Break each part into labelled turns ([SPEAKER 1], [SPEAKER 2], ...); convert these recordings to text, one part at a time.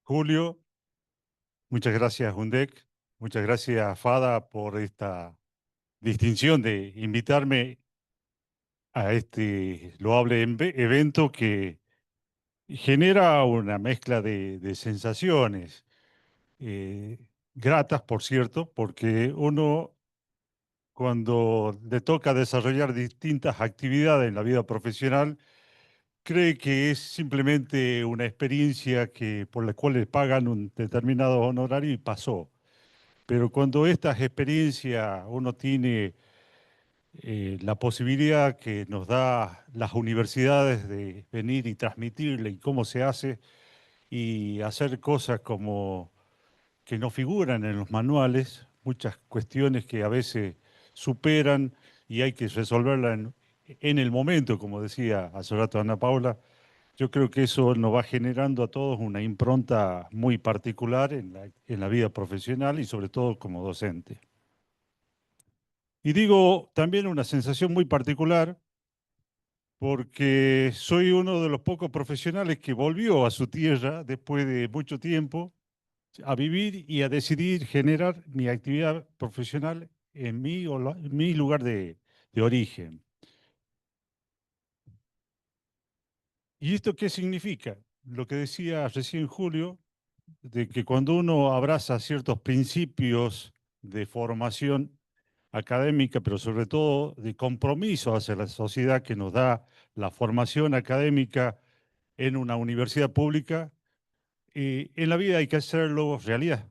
[SPEAKER 1] Julio, muchas gracias, Hundec. Muchas gracias, Fada, por esta distinción de invitarme a este loable evento que genera una mezcla de sensaciones gratas, por cierto, porque uno cuando le toca desarrollar distintas actividades en la vida profesional, cree que es simplemente una experiencia por la cual le pagan un determinado honorario y pasó. Pero cuando estas experiencias uno tiene la posibilidad que nos da las universidades de venir y transmitirle y cómo se hace y hacer cosas como que no figuran en los manuales, muchas cuestiones que a veces superan y hay que resolverlas en el momento, como decía hace rato Ana Paula. Yo creo que eso nos va generando a todos una impronta muy particular en la vida profesional y sobre todo como docente. Y digo también una sensación muy particular porque soy uno de los pocos profesionales que volvió a su tierra después de mucho tiempo a vivir y a decidir generar mi actividad profesional en mi lugar de origen. ¿Y esto qué significa? Lo que decía recién Julio, de que cuando uno abraza ciertos principios de formación académica, pero sobre todo de compromiso hacia la sociedad que nos da la formación académica en una universidad pública, en la vida hay que hacerlo realidad.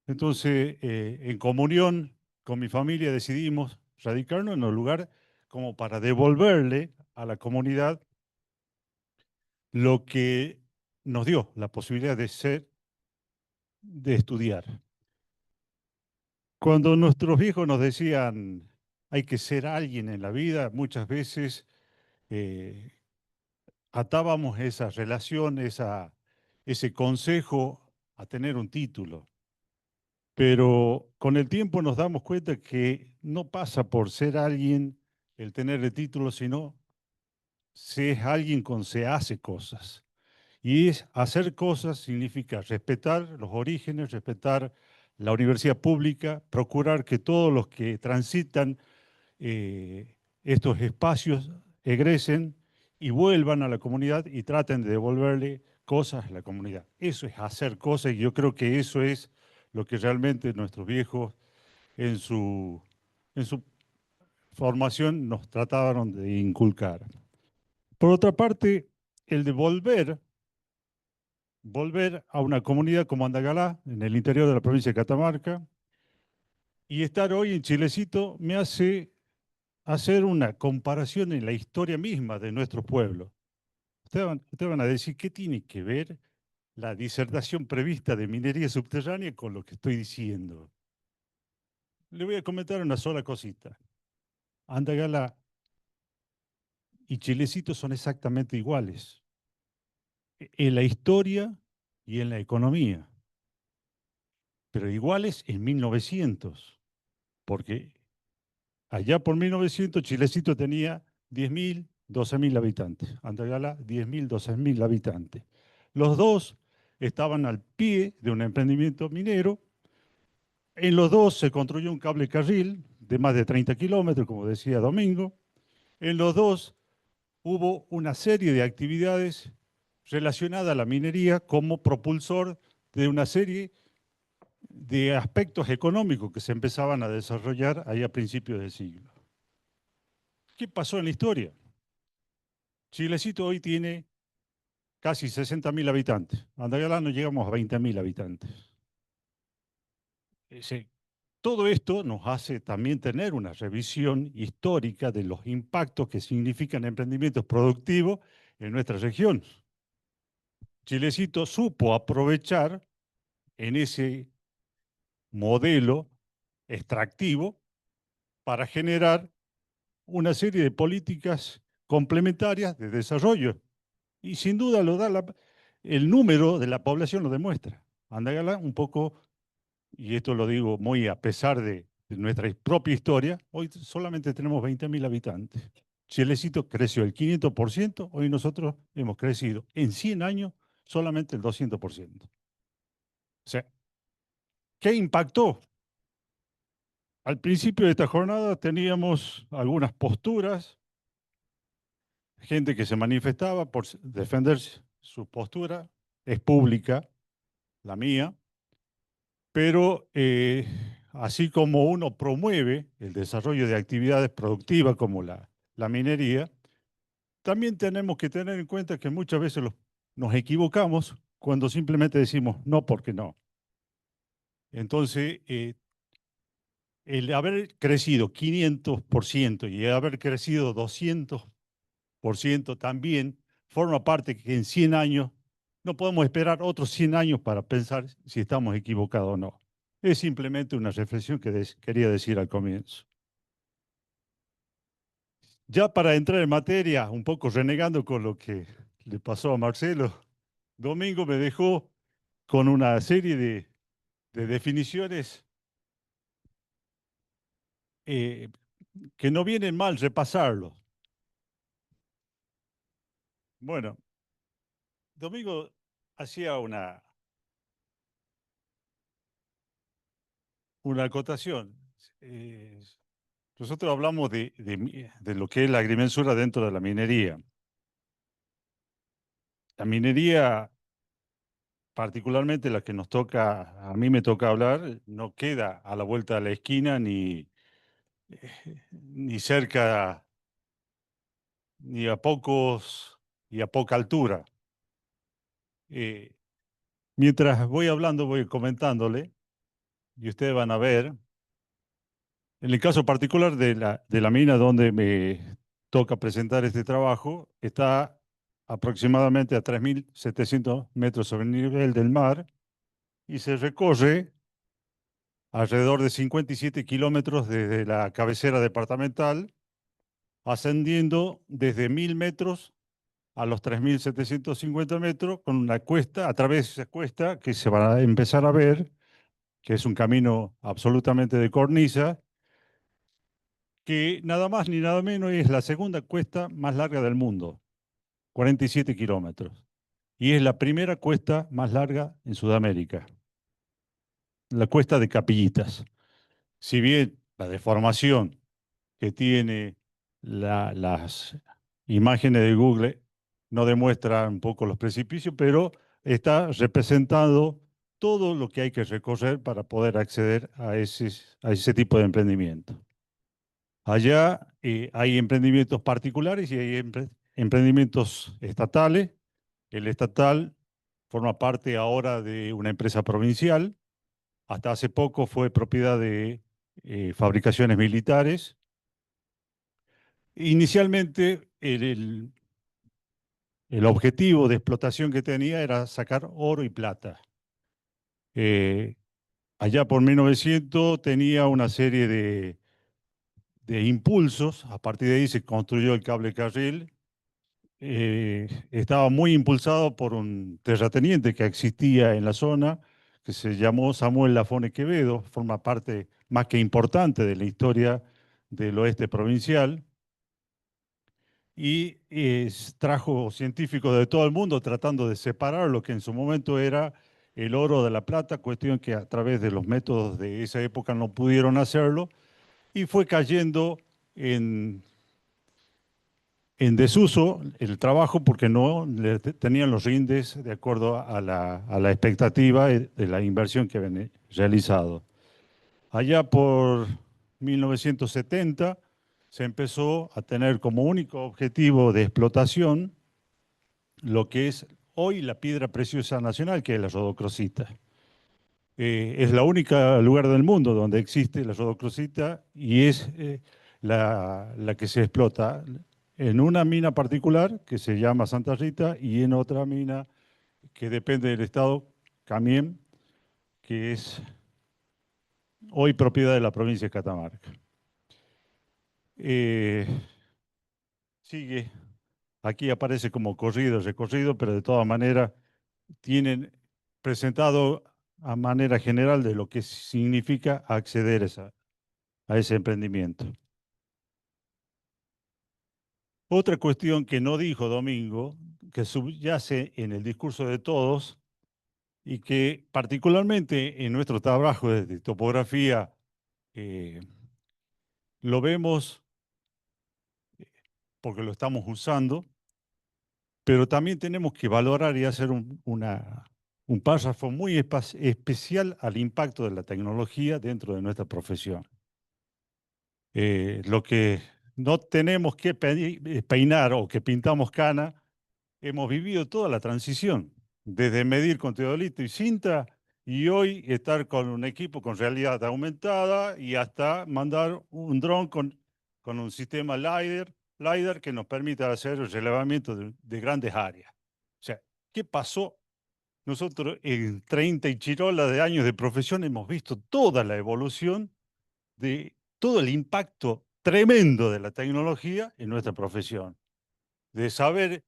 [SPEAKER 1] Entonces, en comunión con mi familia decidimos radicarnos en un lugar como para devolverle a la comunidad lo que nos dio la posibilidad de estudiar. Cuando nuestros viejos nos decían hay que ser alguien en la vida, muchas veces eh, atábamos esa relación, ese consejo a tener un título. Pero con el tiempo nos damos cuenta que no pasa por ser alguien el tener el título, sino se es alguien con se hace cosas. Y hacer cosas significa respetar los orígenes, respetar la universidad pública, procurar que todos los que transitan estos espacios egresen y vuelvan a la comunidad y traten de devolverle cosas a la comunidad. Eso es hacer cosas y yo creo que eso es lo que realmente nuestros viejos en en su formación nos trataron de inculcar. Por otra parte, el de volver a una comunidad como Andagalá, en el interior de la provincia de Catamarca, y estar hoy en Chilecito me hace hacer una comparación en la historia misma de nuestro pueblo. Ustedes van a decir, ¿qué tiene que ver la disertación prevista de minería subterránea con lo que estoy diciendo? Le voy a comentar una sola cosita. Andagala y Chilecito son exactamente iguales en la historia y en la economía, pero iguales en 1900, porque allá por 1900 Chilecito tenía 10.000, 12.000 habitantes, Andagala 10.000, 12.000 habitantes. Los dos estaban al pie de un emprendimiento minero. En los dos se construyó un cable carril de más de 30 kilómetros, como decía Domingo. En los dos hubo una serie de actividades relacionadas a la minería como propulsor de una serie de aspectos económicos que se empezaban a desarrollar ahí a principios del siglo. ¿Qué pasó en la historia? Chilecito hoy tiene casi 60.000 habitantes. Andalgalá no llegamos a 20.000 habitantes. Ese, todo esto nos hace también tener una revisión histórica de los impactos que significan emprendimientos productivos en nuestra región. Chilecito supo aprovechar en ese modelo extractivo para generar una serie de políticas complementarias de desarrollo. Y sin duda el número de la población lo demuestra. Andagala un poco, y esto lo digo muy a pesar de nuestra propia historia, hoy solamente tenemos 20.000 habitantes. Chilecito creció el 500%, hoy nosotros hemos crecido en 100 años solamente el 200%. sea, ¿qué impactó? Al principio de esta jornada teníamos algunas posturas, gente que se manifestaba por defender su postura, es pública, la mía, pero así como uno promueve el desarrollo de actividades productivas como la minería, también tenemos que tener en cuenta que muchas veces nos equivocamos cuando simplemente decimos no porque no. Entonces, el haber crecido 500% y haber crecido 200% también forma parte que en 100 años no podemos esperar otros 100 años para pensar si estamos equivocados o no. Es simplemente una reflexión que quería decir al comienzo. Ya para entrar en materia, un poco renegando con lo que le pasó a Marcelo, Domingo me dejó con una serie de definiciones eh, que no vienen mal repasarlo. Bueno, Domingo hacía una acotación. Eh, Nosotros hablamos de lo que es la agrimensura dentro de la minería. La minería, particularmente la que nos toca, a mí me toca hablar, no queda a la vuelta de la esquina ni cerca, ni a pocos, y a poca altura. Eh, Mientras voy hablando, voy comentándole, y ustedes van a ver, en el caso particular de la mina donde me toca presentar este trabajo, está aproximadamente a 3.700 metros sobre el nivel del mar y se recorre alrededor de 57 kilómetros desde la cabecera departamental, ascendiendo desde 1.000 metros a los 3.750 metros con una cuesta, a través de esa cuesta que se va a empezar a ver, que es un camino absolutamente de cornisa, que nada más ni nada menos es la segunda cuesta más larga del mundo, 47 kilómetros. Y es la primera cuesta más larga en Sudamérica, la cuesta de Capillitas. Si bien la deformación que tiene las imágenes de Google no demuestra un poco los precipicios, pero está representado todo lo que hay que recorrer para poder acceder a ese tipo de emprendimiento. Allá hay emprendimientos particulares y hay emprendimientos estatales. El estatal forma parte ahora de una empresa provincial. Hasta hace poco fue propiedad de fabricaciones militares. Inicialmente, el objetivo de explotación que tenía era sacar oro y plata. Eh, Allá por 1900 tenía una serie de impulsos. A partir de ahí se construyó el cable carril. Estaba muy impulsado por un terrateniente que existía en la zona, que se llamó Samuel Lafone Quevedo, forma parte más que importante de la historia del oeste provincial, y trajo científicos de todo el mundo tratando de separar lo que en su momento era el oro de la plata, cuestión que a través de los métodos de esa época no pudieron hacerlo, y fue cayendo en desuso el trabajo porque no tenían los rindes de acuerdo a la expectativa de la inversión que habían realizado. Allá por 1970 se empezó a tener como único objetivo de explotación lo que es hoy la piedra preciosa nacional, que es la rodocrosita. Es la única lugar del mundo donde existe la rodocrosita y es la que se explota en una mina particular que se llama Santa Rita y en otra mina que depende del estado Camien, que es hoy propiedad de la provincia de Catamarca. Eh, Sigue, aquí aparece como corrido, recorrido, pero de todas maneras tienen presentado a manera general de lo que significa acceder a ese emprendimiento. Otra cuestión que no dijo Domingo, que subyace en el discurso de todos, y que particularmente en nuestro trabajo de topografía eh, lo vemos porque lo estamos usando, pero también tenemos que valorar y hacer un párrafo muy especial al impacto de la tecnología dentro de nuestra profesión. Lo que no tenemos que peinar o que pintamos cana, hemos vivido toda la transición, desde medir con teodolito y cinta, y hoy estar con un equipo con realidad aumentada y hasta mandar un dron con un sistema LiDAR que nos permita hacer el relevamiento de grandes áreas. O sea, ¿qué pasó? Nosotros en 30 y chirola de años de profesión hemos visto toda la evolución de todo el impacto tremendo de la tecnología en nuestra profesión, de saber,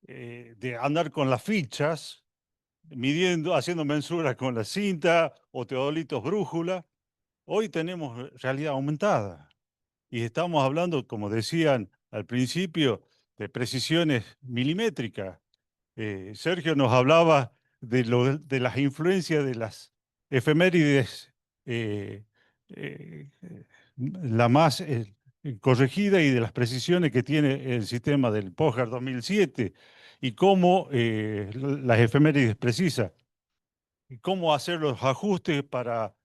[SPEAKER 1] de andar con las fichas, midiendo, haciendo mensuras con la cinta o teodolitos brújula. Hoy tenemos realidad aumentada y estamos hablando, como decían al principio, de precisiones milimétricas. Sergio nos hablaba de las influencias de las efemérides, eh, eh, la más corregida y de las precisiones que tiene el sistema del POJAR 2007 y cómo las efemérides precisas y cómo hacer los ajustes para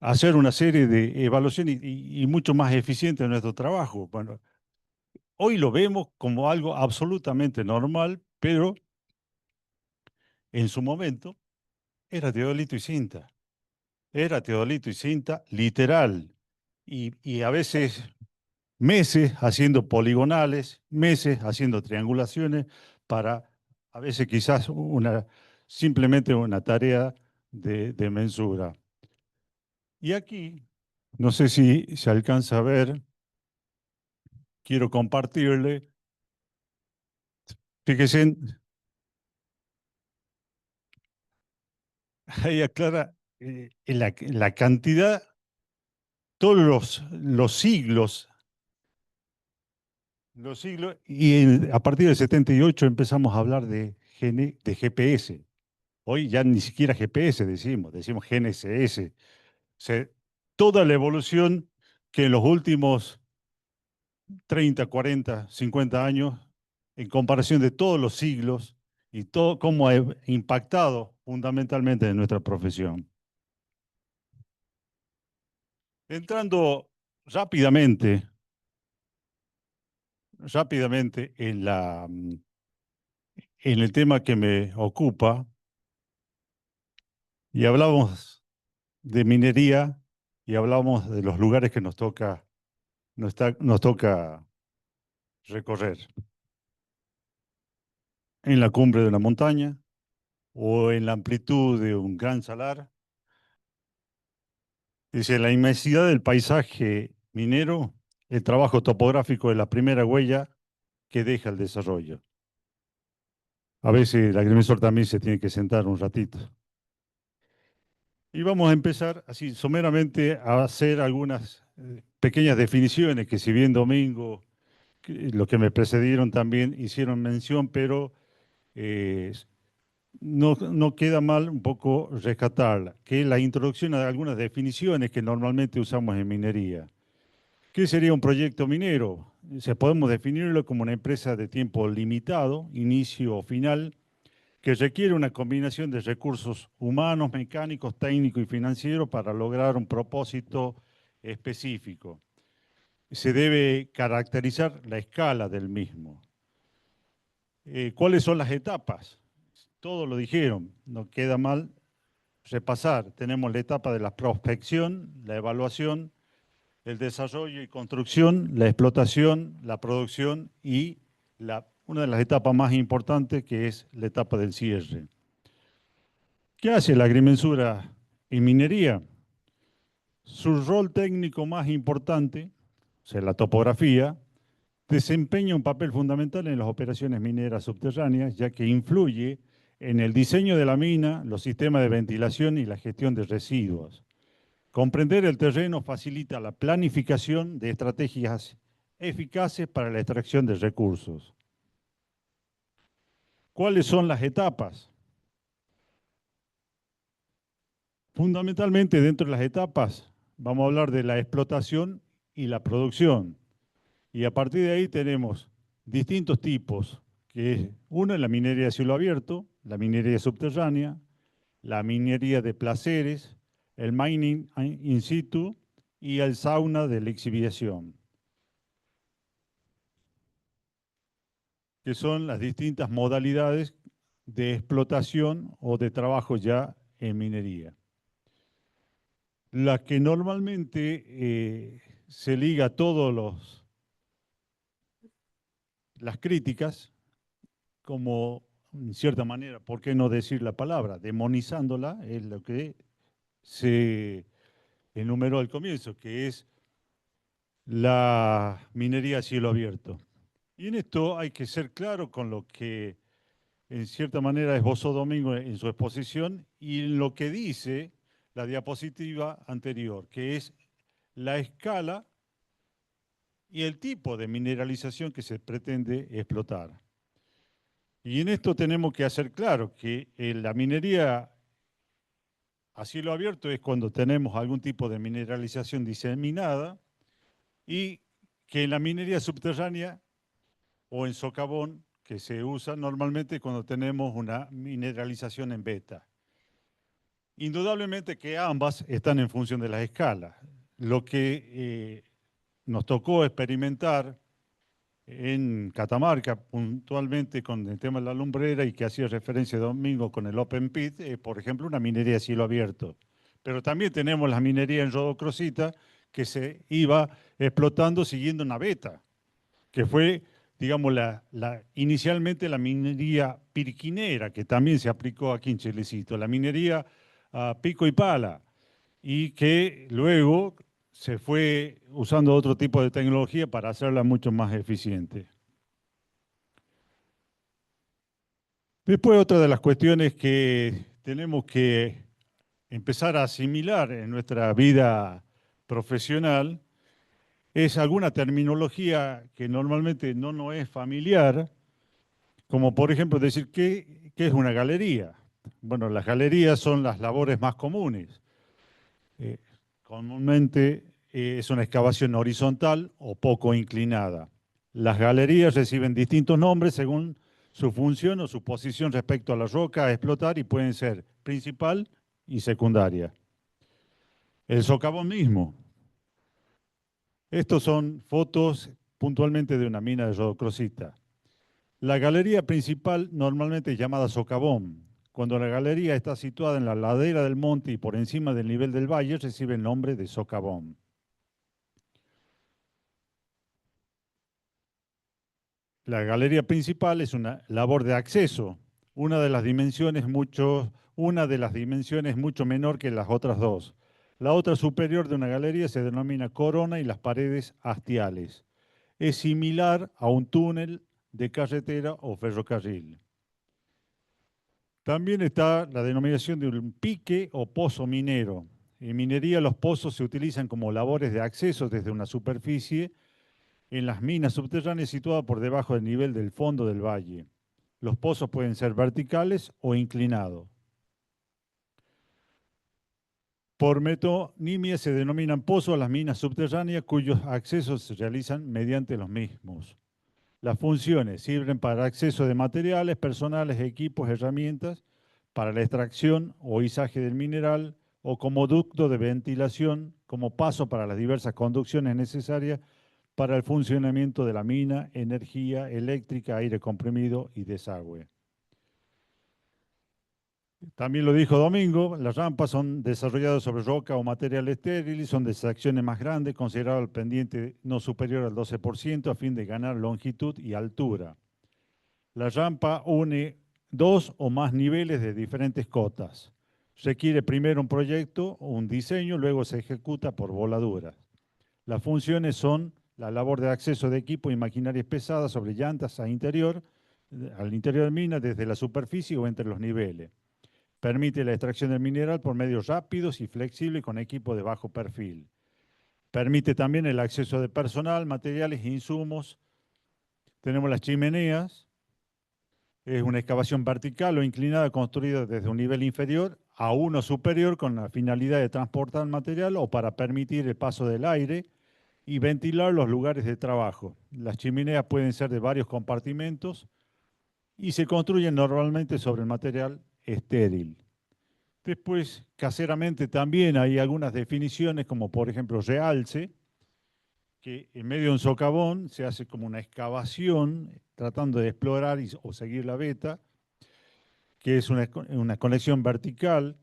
[SPEAKER 1] hacer una serie de evaluaciones y mucho más eficiente en nuestro trabajo. Bueno, hoy lo vemos como algo absolutamente normal, pero en su momento era teodolito y cinta. Era teodolito y cinta, literal. Y a veces meses haciendo poligonales, meses haciendo triangulaciones para a veces quizás simplemente una tarea de mensura. Y aquí, no sé si se alcanza a ver, quiero compartirle, fíjese, ahí aclara la cantidad, todos los siglos, y a partir del 78 empezamos a hablar de GPS. Hoy ya ni siquiera GPS decimos GNSS. O sea, toda la evolución que en los últimos 30, 40, 50 años, en comparación de todos los siglos y todo cómo ha impactado fundamentalmente en nuestra profesión. Entrando rápidamente, rápidamente en el tema que me ocupa, y hablamos de minería y hablamos de los lugares que nos toca recorrer. En la cumbre de una montaña o en la amplitud de un gran salar. Dice, la inmensidad del paisaje minero, el trabajo topográfico es la primera huella que deja el desarrollo. A veces el agrimensor también se tiene que sentar un ratito. Y vamos a empezar así someramente a hacer algunas pequeñas definiciones que si bien Domingo, los que me precedieron también hicieron mención, pero eh, no queda mal un poco rescatarla, que es la introducción a algunas definiciones que normalmente usamos en minería. ¿Qué sería un proyecto minero? Podemos definirlo como una empresa de tiempo limitado, inicio o final, que requiere una combinación de recursos humanos, mecánicos, técnicos y financieros para lograr un propósito específico. Se debe caracterizar la escala del mismo. ¿Cuáles son las etapas? Todos lo dijeron, no queda mal repasar. Tenemos la etapa de la prospección, la evaluación, el desarrollo y construcción, la explotación, la producción y una de las etapas más importantes que es la etapa del cierre. ¿Qué hace la agrimensura en minería? Su rol técnico más importante, o sea, la topografía, desempeña un papel fundamental en las operaciones mineras subterráneas, ya que influye en el diseño de la mina, los sistemas de ventilación y la gestión de residuos. Comprender el terreno facilita la planificación de estrategias eficaces para la extracción de recursos. ¿Cuáles son las etapas? Fundamentalmente, dentro de las etapas, vamos a hablar de la explotación y la producción. Y a partir de ahí tenemos distintos tipos, que es, uno es la minería a cielo abierto, la minería subterránea, la minería de placeres, el mining in situ y el sauna de la exhibición, que son las distintas modalidades de explotación o de trabajo ya en minería. La que normalmente se liga a todas las críticas, como en cierta manera, ¿por qué no decir la palabra? Demonizándola, es lo que se enumeró al comienzo, que es la minería a cielo abierto. Y en esto hay que ser claro con lo que en cierta manera esbozó Domingo en su exposición y en lo que dice la diapositiva anterior, que es la escala y el tipo de mineralización que se pretende explotar. Y en esto tenemos que hacer claro que la minería a cielo abierto es cuando tenemos algún tipo de mineralización diseminada y que en la minería subterránea o en socavón, que se usa normalmente cuando tenemos una mineralización en beta. Indudablemente que ambas están en función de las escalas. Lo que nos tocó experimentar en Catamarca, puntualmente con el tema de la lumbrera y que hacía referencia Domingo con el Open Pit, por ejemplo, una minería a cielo abierto. Pero también tenemos la minería en rodocrosita que se iba explotando siguiendo una beta, que fue, digamos, inicialmente la minería pirquinera, que también se aplicó aquí en Chilecito, la minería a pico y pala, y que luego se fue usando otro tipo de tecnología para hacerla mucho más eficiente. Después, otra de las cuestiones que tenemos que empezar a asimilar en nuestra vida profesional es alguna terminología que normalmente no nos es familiar, como por ejemplo decir qué es una galería. Bueno, las galerías son las labores más comunes. Eh, Comúnmente es una excavación horizontal o poco inclinada. Las galerías reciben distintos nombres según su función o su posición respecto a la roca a explotar y pueden ser principal y secundaria. El socavón mismo. Estos son fotos puntualmente de una mina de rodocrosita. La galería principal normalmente es llamada socavón. Cuando la galería está situada en la ladera del monte y por encima del nivel del valle, recibe el nombre de socavón. La galería principal es una labor de acceso, una de las dimensiones mucho menor que las otras dos. La otra superior de una galería se denomina corona y las paredes hastiales. Es similar a un túnel de carretera o ferrocarril. También está la denominación de un pique o pozo minero. En minería los pozos se utilizan como labores de acceso desde una superficie en las minas subterráneas situadas por debajo del nivel del fondo del valle. Los pozos pueden ser verticales o inclinados. Por metonimia se denominan pozos a las minas subterráneas cuyos accesos se realizan mediante los mismos. Las funciones sirven para acceso de materiales, personales, equipos, herramientas, para la extracción o izaje del mineral o como ducto de ventilación, como paso para las diversas conducciones necesarias para el funcionamiento de la mina, energía eléctrica, aire comprimido y desagüe. También lo dijo Domingo, las rampas son desarrolladas sobre roca o material estéril y son de secciones más grandes, considerado el pendiente no superior al 12% a fin de ganar longitud y altura. La rampa une dos o más niveles de diferentes cotas. Requiere primero un proyecto o un diseño, luego se ejecuta por voladuras. Las funciones son la labor de acceso de equipo y maquinarias pesadas sobre llantas al interior de mina desde la superficie o entre los niveles. Permite la extracción del mineral por medios rápidos y flexibles con equipo de bajo perfil. Permite también el acceso de personal, materiales e insumos. Tenemos las chimeneas. Es una excavación vertical o inclinada construida desde un nivel inferior a uno superior con la finalidad de transportar el material o para permitir el paso del aire y ventilar los lugares de trabajo. Las chimeneas pueden ser de varios compartimentos y se construyen normalmente sobre el material estéril. Después, caseramente también hay algunas definiciones, como por ejemplo realce, que en medio de un socavón se hace como una excavación tratando de explorar o seguir la veta, que es una conexión vertical.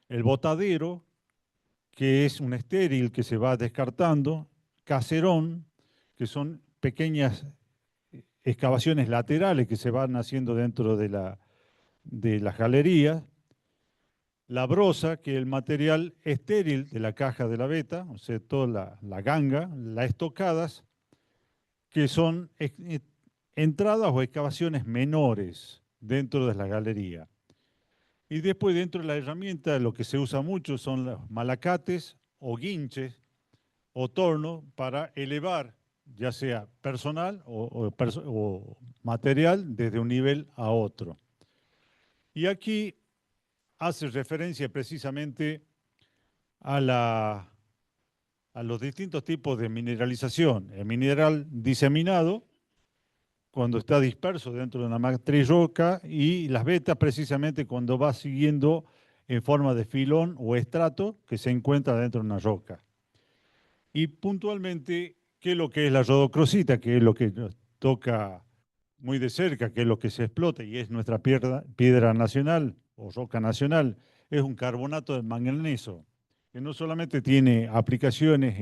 [SPEAKER 1] El botadero, que es un estéril que se va descartando. Caserón, que son pequeñas excavaciones laterales que se van haciendo dentro de las galerías. La brosa, que es el material estéril de la caja de la veta, o sea, toda la ganga. Las estocadas, que son entradas o excavaciones menores dentro de la galería. Y después dentro de la herramienta lo que se usa mucho son los malacates o guinches o torno para elevar ya sea personal o material desde un nivel a otro. Y aquí hace referencia precisamente a, a los distintos tipos de mineralización. El mineral diseminado, cuando está disperso dentro de una matriz roca, y las vetas precisamente cuando va siguiendo en forma de filón o estrato que se encuentra dentro de una roca. Y puntualmente, ¿qué es lo que es la rodocrosita? Que es lo que nos toca muy de cerca, que es lo que se explota y es nuestra piedra nacional o roca nacional. Es un carbonato de manganeso, que no solamente tiene aplicaciones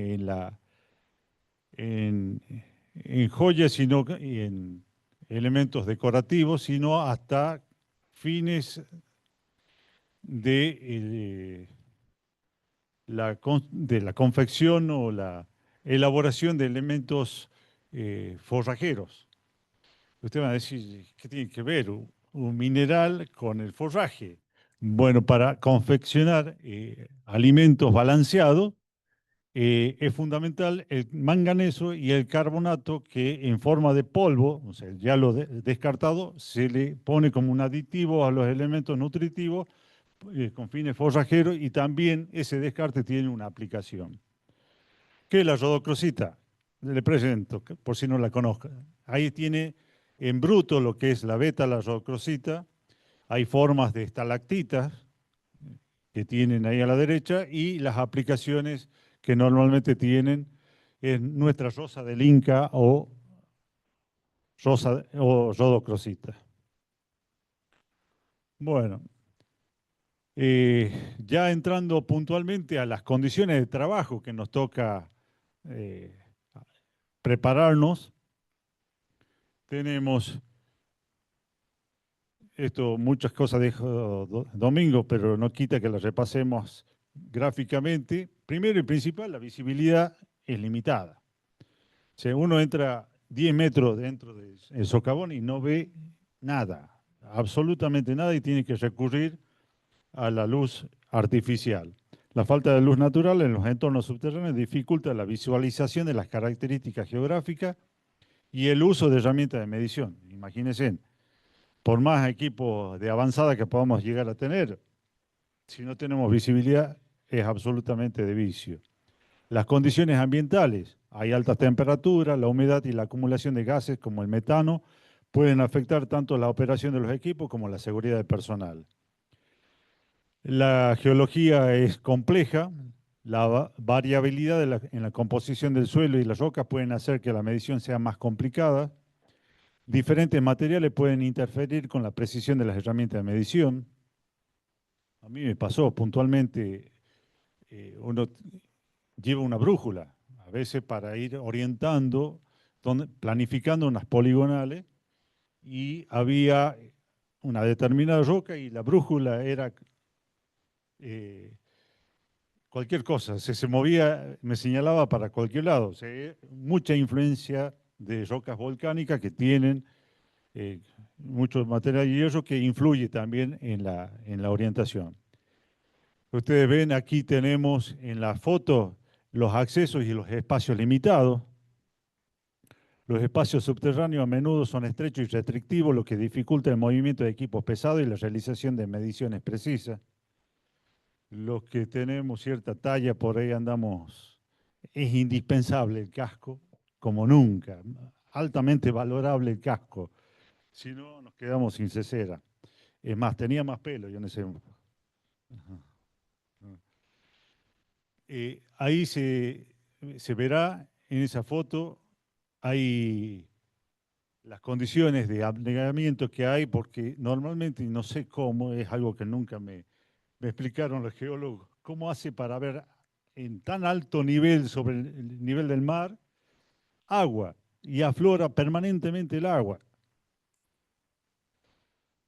[SPEAKER 1] en, en joyas sino y en elementos decorativos, sino hasta fines de, de la confección o la elaboración de elementos forrajeros. Usted va a decir, ¿qué tiene que ver un mineral con el forraje? Bueno, para confeccionar alimentos balanceados es fundamental el manganeso y el carbonato, que en forma de polvo, o sea, ya lo descartado, se le pone como un aditivo a los elementos nutritivos con fines forrajeros, y también ese descarte tiene una aplicación. ¿Qué es la rodocrosita? Le presento, por si no la conozca. Ahí tiene en bruto lo que es la beta, la rodocrosita. Hay formas de estalactitas que tienen ahí a la derecha y las aplicaciones que normalmente tienen en nuestra rosa del Inca o rodocrosita. Bueno, ya entrando puntualmente a las condiciones de trabajo que nos toca eh, prepararnos, tenemos esto, muchas cosas dijo Domingo, pero no quita que las repasemos gráficamente. Primero y principal, la visibilidad es limitada. O sea, uno entra 10 metros dentro del socavón y no ve nada, absolutamente nada, y tiene que recurrir a la luz artificial. La falta de luz natural en los entornos subterráneos dificulta la visualización de las características geográficas y el uso de herramientas de medición. Imagínense, por más equipos de avanzada que podamos llegar a tener, si no tenemos visibilidad, es absolutamente de vicio. Las condiciones ambientales, hay altas temperaturas, la humedad y la acumulación de gases como el metano pueden afectar tanto la operación de los equipos como la seguridad del personal. La geología es compleja, la variabilidad en la composición del suelo y las rocas pueden hacer que la medición sea más complicada. Diferentes materiales pueden interferir con la precisión de las herramientas de medición. A mí me pasó puntualmente, uno lleva una brújula, a veces para ir orientando, planificando unas poligonales, y había una determinada roca y la brújula era eh, cualquier cosa, se movía, me señalaba para cualquier lado. O sea, mucha influencia de rocas volcánicas que tienen mucho material y eso que influye también en la orientación. Ustedes ven, aquí tenemos en la foto los accesos y los espacios limitados. Los espacios subterráneos a menudo son estrechos y restrictivos, lo que dificulta el movimiento de equipos pesados y la realización de mediciones precisas. Los que tenemos cierta talla, por ahí andamos, es indispensable el casco, como nunca, altamente valorable el casco, si no nos quedamos sin cesera. Es más, tenía más pelo yo en ese momento. Ahí se verá en esa foto, hay las condiciones de abnegamiento que hay, porque normalmente, y no sé cómo, es algo que nunca me explicaron los geólogos, cómo hace para ver en tan alto nivel sobre el nivel del mar agua y aflora permanentemente el agua.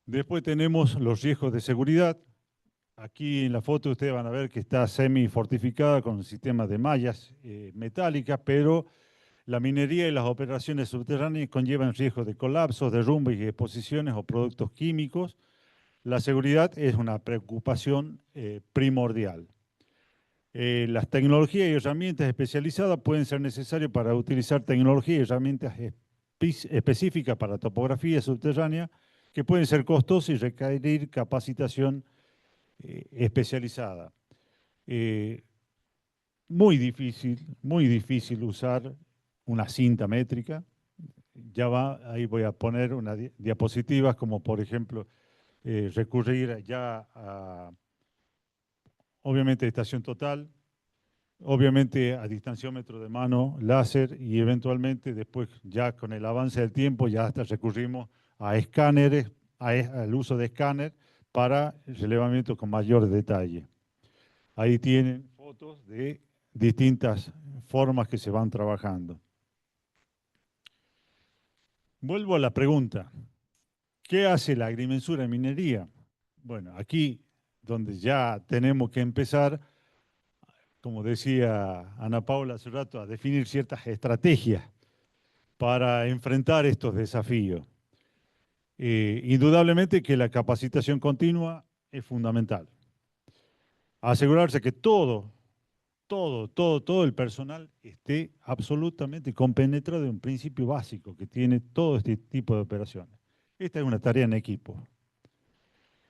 [SPEAKER 1] Después tenemos los riesgos de seguridad. Aquí en la foto ustedes van a ver que está semi fortificada con un sistema de mallas metálicas, pero la minería y las operaciones subterráneas conllevan riesgos de colapsos, derrumbes y exposiciones o productos químicos. La seguridad es una preocupación primordial. Las tecnologías y herramientas especializadas pueden ser necesarias para utilizar tecnologías y herramientas específicas para topografía subterránea que pueden ser costosas y requerir capacitación especializada. Eh, muy difícil usar una cinta métrica. Ya va, ahí voy a poner unas diapositivas como por ejemplo recurrir ya a, obviamente, estación total, obviamente a distanciómetro de mano, láser y eventualmente después ya con el avance del tiempo ya hasta recurrimos a escáneres, al uso de escáner para relevamiento con mayor detalle. Ahí tienen fotos de distintas formas que se van trabajando. Vuelvo a la pregunta, ¿qué hace la agrimensura en minería? Bueno, aquí donde ya tenemos que empezar, como decía Ana Paula hace rato, a definir ciertas estrategias para enfrentar estos desafíos. Indudablemente que la capacitación continua es fundamental. Asegurarse que todo el personal esté absolutamente compenetrado de un principio básico que tiene todo este tipo de operaciones. Esta es una tarea en equipo.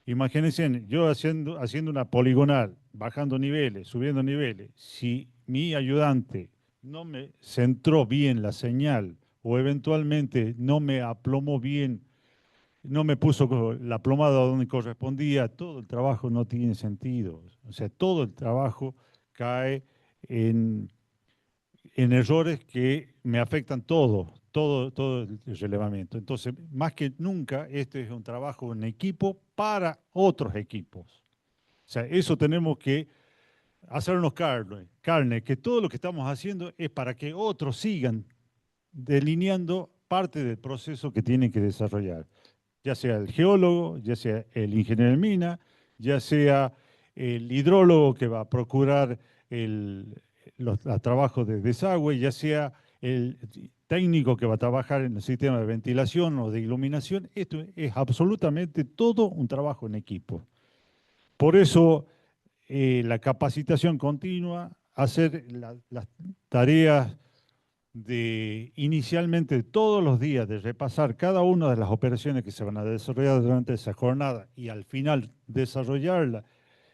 [SPEAKER 1] Imagínense yo haciendo una poligonal, bajando niveles, subiendo niveles. Si mi ayudante no me centró bien la señal o eventualmente no me aplomó bien, no me puso la plomada donde correspondía, todo el trabajo no tiene sentido. O sea, todo el trabajo cae en, en errores que me afectan todo el relevamiento. Entonces, más que nunca, este es un trabajo en equipo para otros equipos. O sea, eso tenemos que hacernos carne, que todo lo que estamos haciendo es para que otros sigan delineando parte del proceso que tienen que desarrollar, ya sea el geólogo, ya sea el ingeniero de mina, ya sea el hidrólogo que va a procurar los trabajos de desagüe, ya sea el técnico que va a trabajar en el sistema de ventilación o de iluminación. Esto es absolutamente todo un trabajo en equipo. Por eso la capacitación continua, hacer las tareas de inicialmente todos los días de repasar cada una de las operaciones que se van a desarrollar durante esa jornada y al final desarrollarla,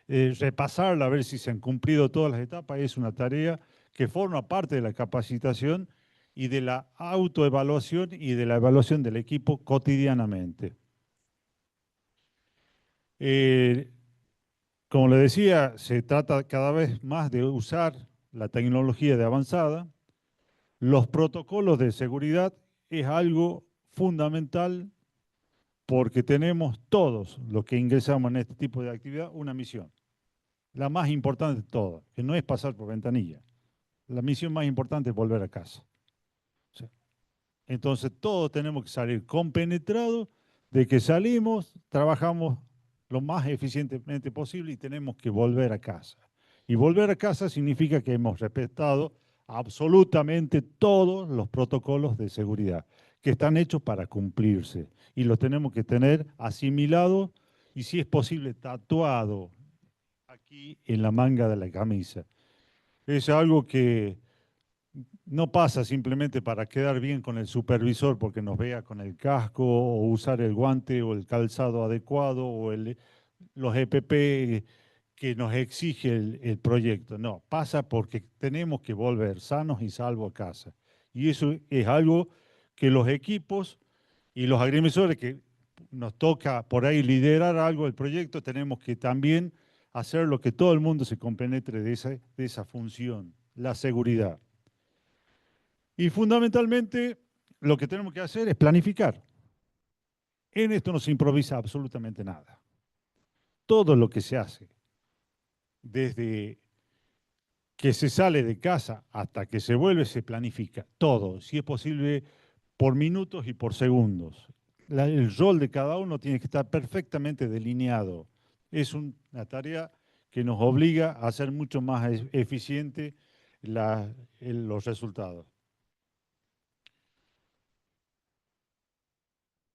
[SPEAKER 1] repasarla a ver si se han cumplido todas las etapas, es una tarea que forma parte de la capacitación y de la autoevaluación y de la evaluación del equipo cotidianamente. Eh, Como le decía, se trata cada vez más de usar la tecnología de avanzada. Los protocolos de seguridad es algo fundamental porque tenemos todos los que ingresamos en este tipo de actividad una misión. La más importante de todas, que no es pasar por ventanilla. La misión más importante es volver a casa. O sea, entonces todos tenemos que salir compenetrados de que salimos, trabajamos lo más eficientemente posible y tenemos que volver a casa. Y volver a casa significa que hemos respetado absolutamente todos los protocolos de seguridad que están hechos para cumplirse y los tenemos que tener asimilados y, si es posible, tatuado aquí en la manga de la camisa. Es algo que no pasa simplemente para quedar bien con el supervisor porque nos vea con el casco o usar el guante o el calzado adecuado o los EPP que nos exige el proyecto. No, pasa porque tenemos que volver sanos y salvos a casa. Y eso es algo que los equipos y los agrimensores que nos toca por ahí liderar algo del proyecto, tenemos que también hacer lo que todo el mundo se compenetre de esa función, la seguridad. Y fundamentalmente lo que tenemos que hacer es planificar. En esto no se improvisa absolutamente nada. Todo lo que se hace, desde que se sale de casa hasta que se vuelve, se planifica. Todo, si es posible, por minutos y por segundos. El rol de cada uno tiene que estar perfectamente delineado. Es una tarea que nos obliga a hacer mucho más eficiente los resultados.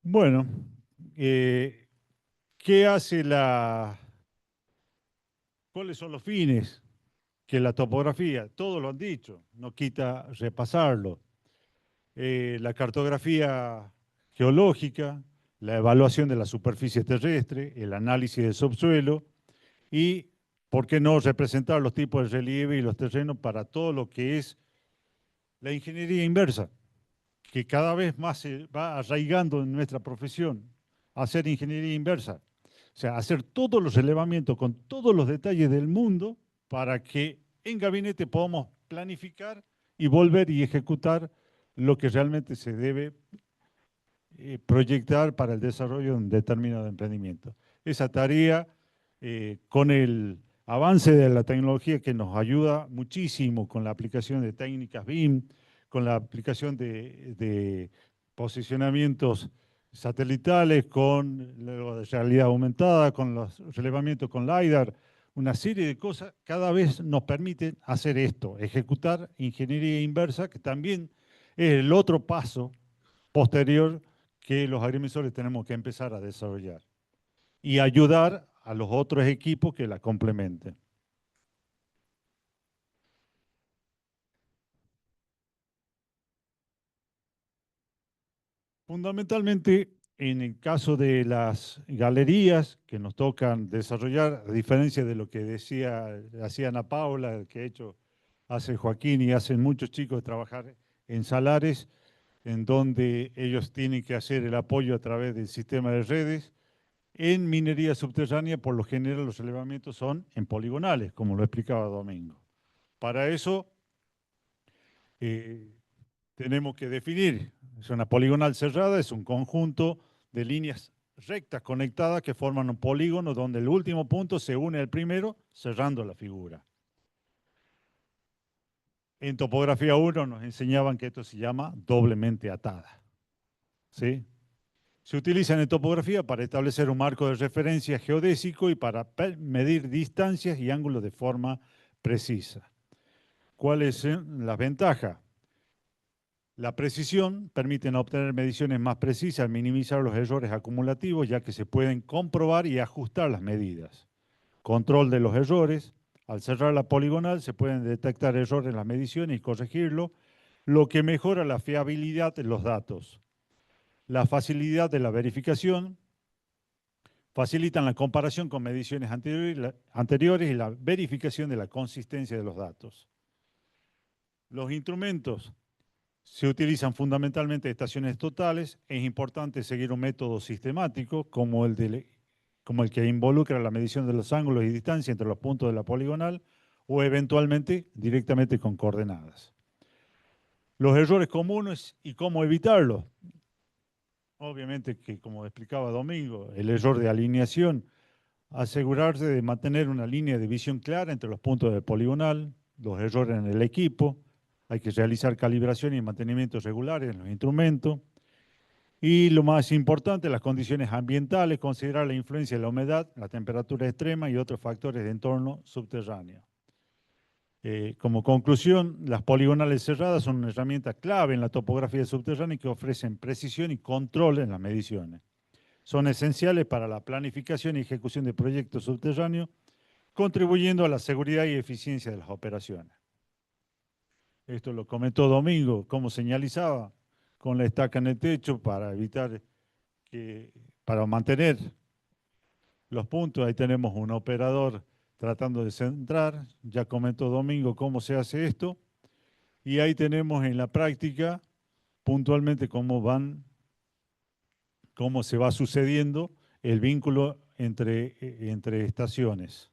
[SPEAKER 1] Bueno, eh, ¿qué hace cuáles son los fines? Que la topografía, todos lo han dicho, no quita repasarlo. La cartografía geológica, la evaluación de la superficie terrestre, el análisis del subsuelo y, ¿por qué no representar los tipos de relieve y los terrenos para todo lo que es la ingeniería inversa, que cada vez más se va arraigando en nuestra profesión, hacer ingeniería inversa? O sea, hacer todos los relevamientos con todos los detalles del mundo para que en gabinete podamos planificar y volver y ejecutar lo que realmente se debe proyectar para el desarrollo de un determinado emprendimiento. Esa tarea, con el avance de la tecnología que nos ayuda muchísimo con la aplicación de técnicas BIM, con la aplicación de posicionamientos satelitales, con la realidad aumentada, con los relevamientos con LiDAR, una serie de cosas cada vez nos permiten hacer esto, ejecutar ingeniería inversa, que también es el otro paso posterior que los agrimensores tenemos que empezar a desarrollar y ayudar a los otros equipos que la complementen. Fundamentalmente, en el caso de las galerías que nos tocan desarrollar, a diferencia de lo que hacía Ana Paula, que ha hecho, hace Joaquín y hacen muchos chicos de trabajar en salares, en donde ellos tienen que hacer el apoyo a través del sistema de redes. En minería subterránea, por lo general, los elevamientos son en poligonales, como lo explicaba Domingo. Para eso, eh, tenemos que definir, es una poligonal cerrada, es un conjunto de líneas rectas conectadas que forman un polígono donde el último punto se une al primero, cerrando la figura. En topografía 1 nos enseñaban que esto se llama doblemente atada. ¿Sí? Se utilizan en topografía para establecer un marco de referencia geodésico y para medir distancias y ángulos de forma precisa. ¿Cuáles son las ventajas? La precisión permite obtener mediciones más precisas, minimizar los errores acumulativos, ya que se pueden comprobar y ajustar las medidas. Control de los errores. Al cerrar la poligonal se pueden detectar errores en las mediciones y corregirlo, lo que mejora la fiabilidad de los datos. La facilidad de la verificación. Facilitan la comparación con mediciones anteriores y la verificación de la consistencia de los datos. Los instrumentos se utilizan fundamentalmente estaciones totales. Es importante seguir un método sistemático como el que involucra la medición de los ángulos y distancia entre los puntos de la poligonal o eventualmente directamente con coordenadas. Los errores comunes y cómo evitarlos. Obviamente que, como explicaba Domingo, el error de alineación, asegurarse de mantener una línea de visión clara entre los puntos del poligonal, los errores en el equipo, hay que realizar calibración y mantenimiento regulares en los instrumentos. Y lo más importante, las condiciones ambientales, considerar la influencia de la humedad, la temperatura extrema y otros factores de entorno subterráneo. Como conclusión, las poligonales cerradas son una herramienta clave en la topografía subterránea que ofrecen precisión y control en las mediciones. Son esenciales para la planificación y ejecución de proyectos subterráneos, contribuyendo a la seguridad y eficiencia de las operaciones. Esto lo comentó Domingo, cómo señalizaba con la estaca en el techo para evitar que, para mantener los puntos. Ahí tenemos un operador tratando de centrar. Ya comentó Domingo cómo se hace esto. Y ahí tenemos en la práctica puntualmente cómo se va sucediendo el vínculo entre estaciones.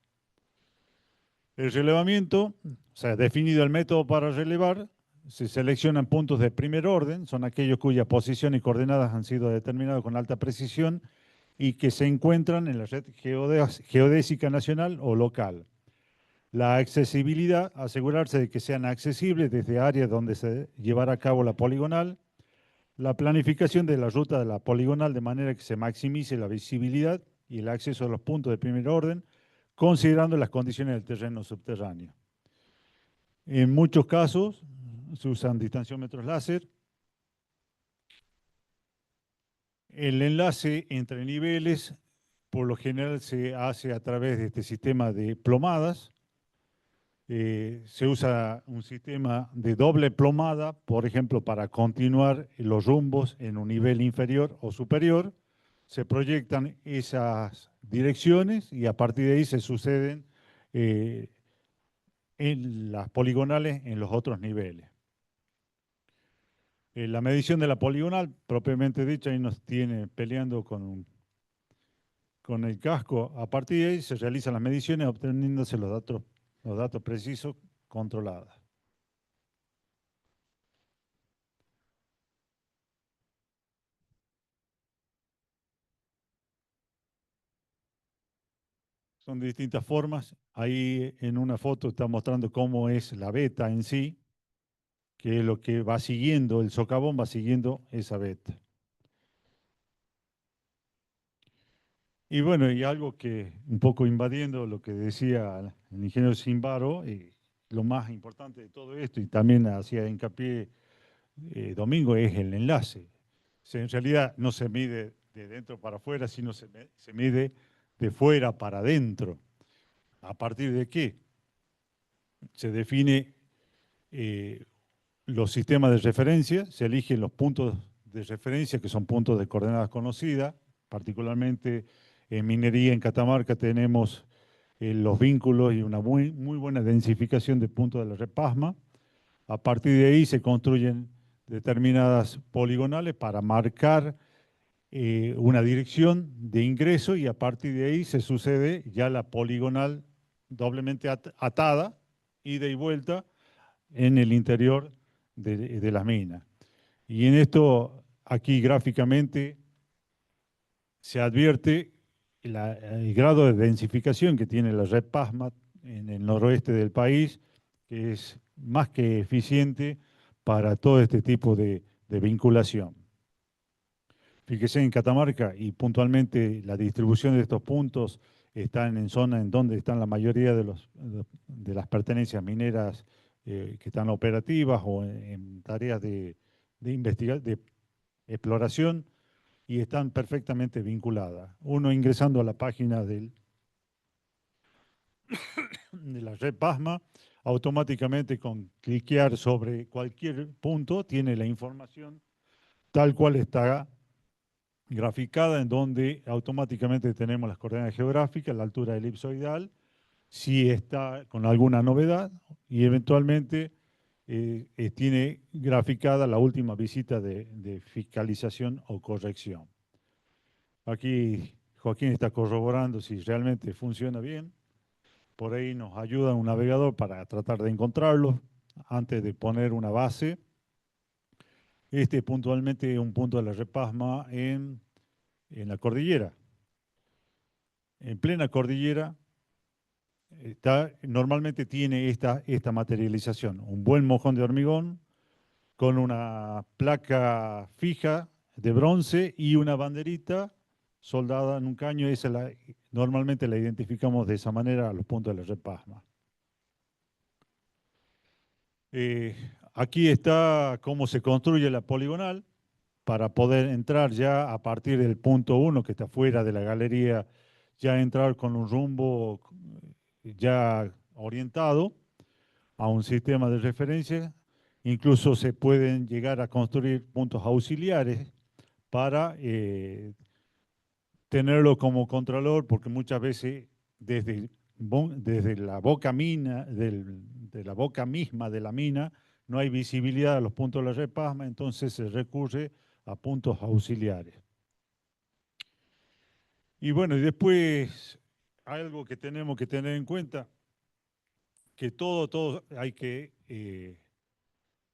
[SPEAKER 1] El relevamiento, o sea, definido el método para relevar, se seleccionan puntos de primer orden, son aquellos cuya posición y coordenadas han sido determinados con alta precisión y que se encuentran en la red geodésica nacional o local. La accesibilidad, asegurarse de que sean accesibles desde áreas donde se llevará a cabo la poligonal. La planificación de la ruta de la poligonal de manera que se maximice la visibilidad y el acceso a los puntos de primer orden, considerando las condiciones del terreno subterráneo. En muchos casos se usan distanciómetros láser. El enlace entre niveles, por lo general, se hace a través de este sistema de plomadas. Se usa un sistema de doble plomada, por ejemplo, para continuar los rumbos en un nivel inferior o superior. Se proyectan esas direcciones y a partir de ahí se suceden eh, en las poligonales en los otros niveles. La medición de la poligonal, propiamente dicha, ahí nos tiene peleando con el casco. A partir de ahí se realizan las mediciones obteniéndose los datos precisos controlados. Son de distintas formas. Ahí en una foto está mostrando cómo es la veta en sí, que es lo que va siguiendo, el socavón va siguiendo esa veta. Y bueno, y algo que un poco invadiendo lo que decía el ingeniero Simbaro, lo más importante de todo esto, y también hacía hincapié Domingo, es el enlace. O sea, en realidad no se mide de dentro para afuera, sino se mide de fuera para adentro. ¿A partir de qué? Se define los sistemas de referencia, se eligen los puntos de referencia, que son puntos de coordenadas conocidas, particularmente en minería en Catamarca tenemos los vínculos y una muy buena densificación de puntos de la red Pasma. A partir de ahí se construyen determinadas poligonales para marcar una dirección de ingreso y a partir de ahí se sucede ya la poligonal doblemente atada, ida y vuelta, en el interior de las minas. Y en esto, aquí gráficamente, se advierte el grado de densificación que tiene la red PASMA en el noroeste del país, que es más que eficiente para todo este tipo de vinculación. Fíjese en Catamarca y puntualmente la distribución de estos puntos están en zonas en donde están la mayoría de las pertenencias mineras que están operativas o en tareas de exploración y están perfectamente vinculadas. Uno ingresando a la página de la red PASMA, automáticamente con cliquear sobre cualquier punto tiene la información tal cual está graficada, en donde automáticamente tenemos las coordenadas geográficas, la altura elipsoidal, si está con alguna novedad y eventualmente tiene graficada la última visita de fiscalización o corrección. Aquí Joaquín está corroborando si realmente funciona bien. Por ahí nos ayuda un navegador para tratar de encontrarlo antes de poner una base. Este puntualmente es un punto de la repasma en la cordillera. En plena cordillera normalmente tiene esta materialización. Un buen mojón de hormigón con una placa fija de bronce y una banderita soldada en un caño. Normalmente la identificamos de esa manera a los puntos de la red PASMA. Aquí está cómo se construye la poligonal para poder entrar ya a partir del punto 1 que está fuera de la galería, ya entrar con un rumbo ya orientado a un sistema de referencia Incluso se pueden llegar a construir puntos auxiliares para tenerlo como controlador, porque muchas veces desde la boca mina, de la boca misma de la mina, no hay visibilidad a los puntos de la red PASMA, entonces se recurre a puntos auxiliares. Y bueno, y después algo que tenemos que tener en cuenta, que todo hay que,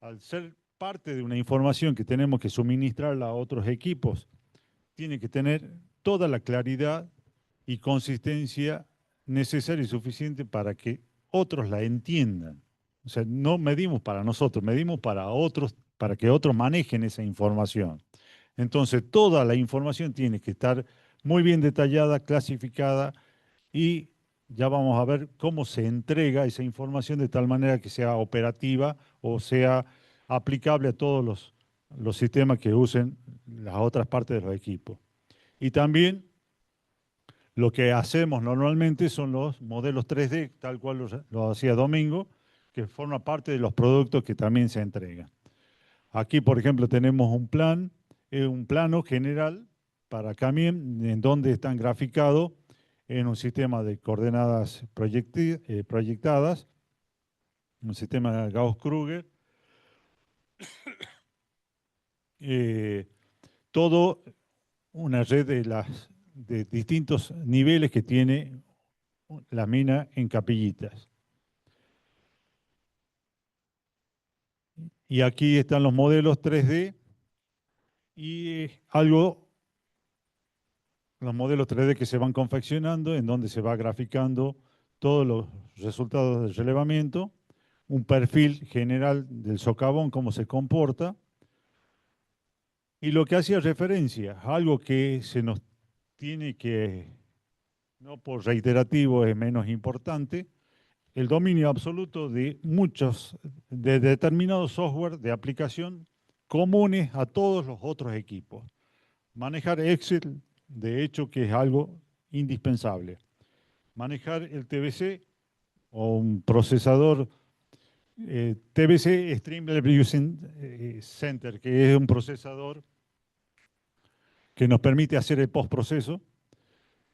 [SPEAKER 1] al ser parte de una información que tenemos que suministrarla a otros equipos, tiene que tener toda la claridad y consistencia necesaria y suficiente para que otros la entiendan. O sea, no medimos para nosotros, medimos para otros, para que otros manejen esa información. Entonces, toda la información tiene que estar muy bien detallada, clasificada y ya vamos a ver cómo se entrega esa información de tal manera que sea operativa o sea aplicable a todos los sistemas que usen las otras partes de los equipos. Y también lo que hacemos normalmente son los modelos 3D, tal cual lo hacía Domingo, que forma parte de los productos que también se entregan. Aquí, por ejemplo, tenemos un plano general para Camien, en donde están graficados en un sistema de coordenadas proyectadas, un sistema Gauss-Kruger, eh, todo una red de distintos niveles que tiene la mina en capillitas. Y aquí están los modelos 3D y los modelos 3D que se van confeccionando, en donde se va graficando todos los resultados del relevamiento, un perfil general del socavón, cómo se comporta, y lo que hacía referencia, algo que se nos tiene que, no por reiterativo es menos importante, el dominio absoluto de determinados software de aplicación comunes a todos los otros equipos. Manejar Excel, de hecho, que es algo indispensable. Manejar el TBC o un procesador TBC Stream Library Center, que es un procesador que nos permite hacer el postproceso.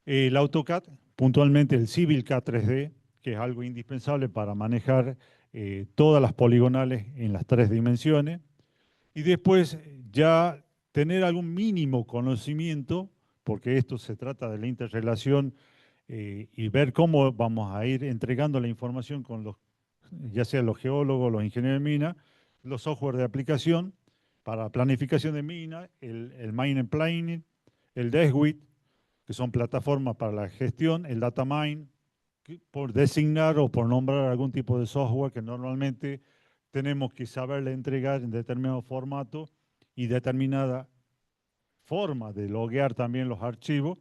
[SPEAKER 1] El AutoCAD, puntualmente el Civil CAD 3D, que es algo indispensable para manejar todas las poligonales en las 3 dimensiones. Y después ya tener algún mínimo conocimiento, porque esto se trata de la interrelación y ver cómo vamos a ir entregando la información con ya sea los geólogos, los ingenieros de mina, los software de aplicación para planificación de mina, el Mine Planning, el Deswit, que son plataformas para la gestión, el Datamine, por designar o por nombrar algún tipo de software que normalmente tenemos que saberle entregar en determinado formato y determinada forma de loguear también los archivos.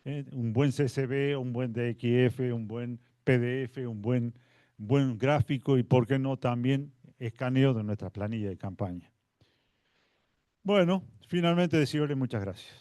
[SPEAKER 1] Un buen CSV, un buen DXF, un buen PDF, buen gráfico y, por qué no, también escaneo de nuestra planilla de campaña. Bueno, finalmente decirle muchas gracias.